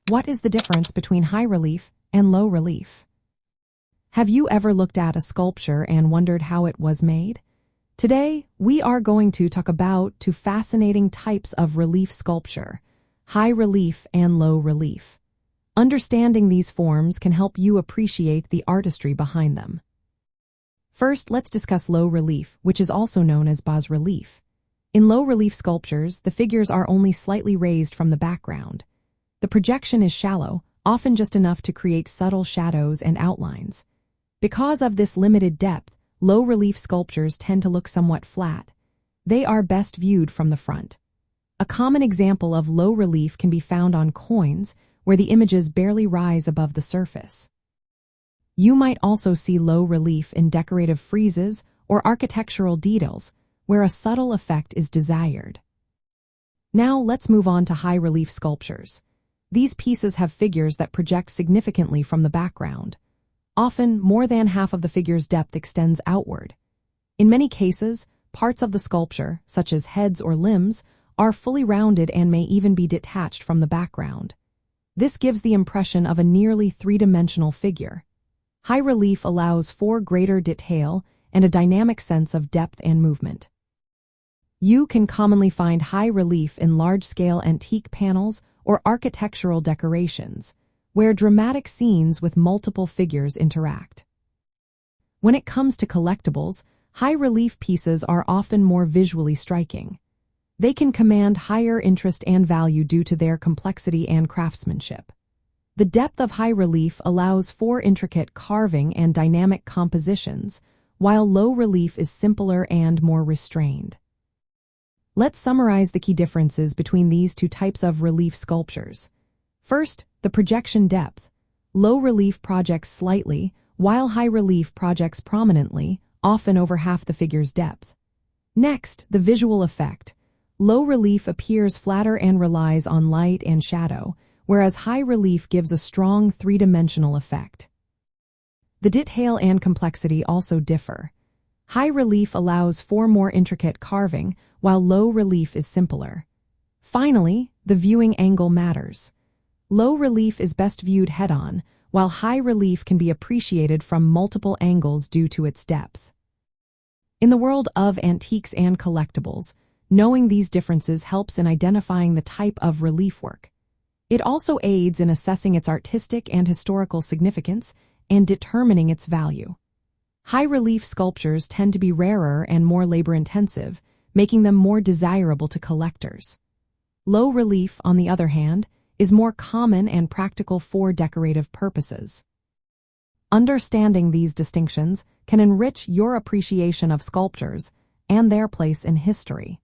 What is the difference between high relief and low relief? Have you ever looked at a sculpture and wondered how it was made? Today, we are going to talk about two fascinating types of relief sculpture, high relief and low relief. Understanding these forms can help you appreciate the artistry behind them. First, let's discuss low relief, which is also known as bas relief. In low relief sculptures, the figures are only slightly raised from the background. The projection is shallow, often just enough to create subtle shadows and outlines. Because of this limited depth, low relief sculptures tend to look somewhat flat. They are best viewed from the front. A common example of low relief can be found on coins, where the images barely rise above the surface. You might also see low relief in decorative friezes or architectural details, where a subtle effect is desired. Now let's move on to high relief sculptures. These pieces have figures that project significantly from the background. Often, more than half of the figure's depth extends outward. In many cases, parts of the sculpture, such as heads or limbs, are fully rounded and may even be detached from the background. This gives the impression of a nearly three-dimensional figure. High relief allows for greater detail and a dynamic sense of depth and movement. You can commonly find high relief in large-scale antique panels or architectural decorations, where dramatic scenes with multiple figures interact. When it comes to collectibles, high relief pieces are often more visually striking. They can command higher interest and value due to their complexity and craftsmanship. The depth of high relief allows for intricate carving and dynamic compositions, while low relief is simpler and more restrained. Let's summarize the key differences between these two types of relief sculptures. First, the projection depth. Low relief projects slightly, while high relief projects prominently, often over half the figure's depth. Next, the visual effect. Low relief appears flatter and relies on light and shadow, whereas high relief gives a strong three-dimensional effect. The detail and complexity also differ. High relief allows for more intricate carving, while low relief is simpler. Finally, the viewing angle matters. Low relief is best viewed head-on, while high relief can be appreciated from multiple angles due to its depth. In the world of antiques and collectibles, knowing these differences helps in identifying the type of relief work. It also aids in assessing its artistic and historical significance and determining its value. High relief sculptures tend to be rarer and more labor-intensive, making them more desirable to collectors. Low relief, on the other hand, is more common and practical for decorative purposes. Understanding these distinctions can enrich your appreciation of sculptures and their place in history.